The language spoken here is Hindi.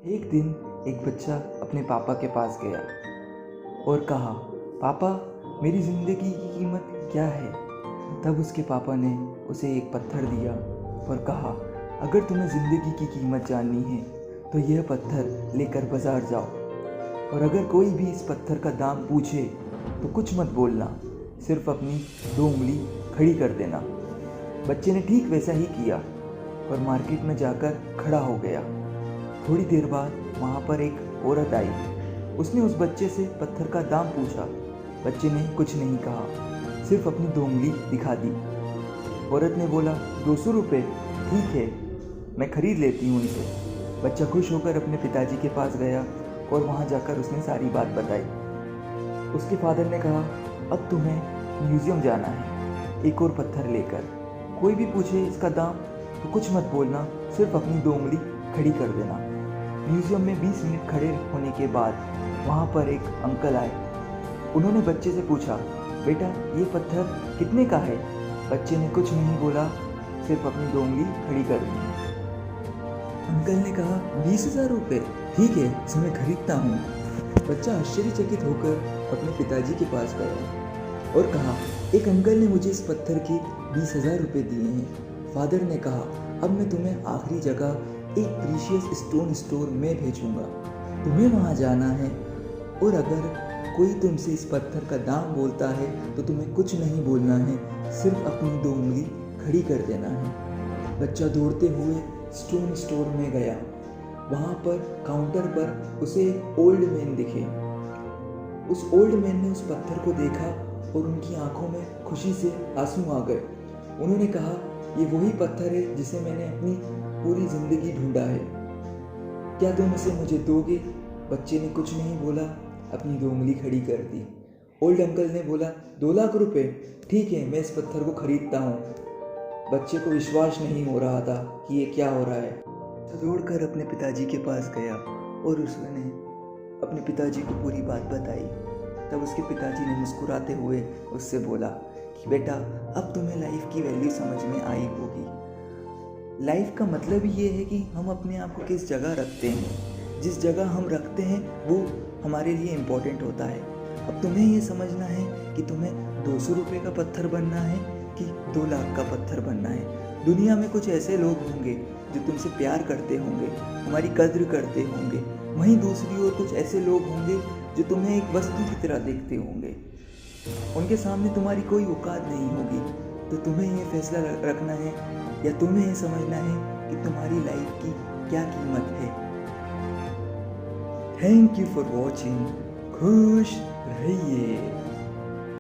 एक दिन एक बच्चा अपने पापा के पास गया और कहा, पापा मेरी ज़िंदगी की कीमत क्या है। तब उसके पापा ने उसे एक पत्थर दिया और कहा, अगर तुम्हें ज़िंदगी की कीमत जाननी है तो यह पत्थर लेकर बाज़ार जाओ, और अगर कोई भी इस पत्थर का दाम पूछे तो कुछ मत बोलना, सिर्फ अपनी 2 उंगली खड़ी कर देना। बच्चे ने ठीक वैसा ही किया और मार्केट में जाकर खड़ा हो गया। थोड़ी देर बाद वहाँ पर एक औरत आई। उसने उस बच्चे से पत्थर का दाम पूछा। बच्चे ने कुछ नहीं कहा, सिर्फ अपनी 2 उंगली दिखा दी। औरत ने बोला, 200 रुपये, ठीक है, मैं खरीद लेती हूँ इसे। बच्चा खुश होकर अपने पिताजी के पास गया और वहाँ जाकर उसने सारी बात बताई। उसके फादर ने कहा, अब तुम्हें म्यूज़ियम जाना है एक और पत्थर लेकर। कोई भी पूछे इसका दाम तो कुछ मत बोलना, सिर्फ अपनी 2 उंगली खड़ी कर देना। म्यूज़ियम में 20 मिनट खड़े होने के बाद वहाँ पर एक अंकल आए। उन्होंने बच्चे से पूछा, बेटा ये पत्थर कितने का है। बच्चे ने कुछ नहीं बोला, सिर्फ अपनी 2 उंगली खड़ी कर दी। अंकल ने कहा, 20,000 रुपये, ठीक है, इसे मैं खरीदता हूँ। बच्चा आश्चर्यचकित होकर अपने पिताजी के पास गया और कहा, एक अंकल ने मुझे इस पत्थर के 20,000 रुपये दिए हैं। फादर ने कहा, अब मैं तुम्हें आखिरी जगह एक प्रीशियस स्टोन स्टोर में भेजूंगा। तुम्हें वहाँ जाना है और अगर कोई तुमसे इस पत्थर का दाम बोलता है तो तुम्हें कुछ नहीं बोलना है, सिर्फ अपनी 2 उंगली खड़ी कर देना है। बच्चा दौड़ते हुए स्टोन स्टोर में गया। वहाँ पर काउंटर पर उसे एक ओल्ड मैन दिखे। उस ओल्ड मैन ने उस पत्थर को देखा और उनकी आंखों में खुशी से आंसू आ गए। उन्होंने कहा, ये वही पत्थर है जिसे मैंने अपनी पूरी ज़िंदगी ढूंढा है, क्या तुम इसे मुझे दोगे। बच्चे ने कुछ नहीं बोला, अपनी 2 उंगली खड़ी कर दी। ओल्ड अंकल ने बोला, 2 लाख रुपए, ठीक है, मैं इस पत्थर को खरीदता हूँ। बच्चे को विश्वास नहीं हो रहा था कि ये क्या हो रहा है। तो दौड़कर अपने पिताजी के पास गया और उसने अपने पिताजी को पूरी बात बताई। तब उसके पिताजी ने मुस्कुराते हुए उससे बोला कि बेटा, अब तुम्हें लाइफ की वैल्यू समझ में आई होगी। लाइफ का मतलब ये है कि हम अपने आप को किस जगह रखते हैं। जिस जगह हम रखते हैं वो हमारे लिए इम्पोर्टेंट होता है। अब तुम्हें ये समझना है कि तुम्हें 200 रुपये का पत्थर बनना है कि 2 लाख का पत्थर बनना है। दुनिया में कुछ ऐसे लोग होंगे जो तुमसे प्यार करते होंगे, तुम्हारी कद्र करते होंगे। वहीं दूसरी ओर कुछ ऐसे लोग होंगे जो तुम्हें एक वस्तु की तरह देखते होंगे। उनके सामने तुम्हारी कोई औकात नहीं होगी। तो तुम्हें ये फैसला रखना है या तुम्हें ये समझना है कि तुम्हारी लाइफ की क्या कीमत है। Thank you for watching. खुश रहिए।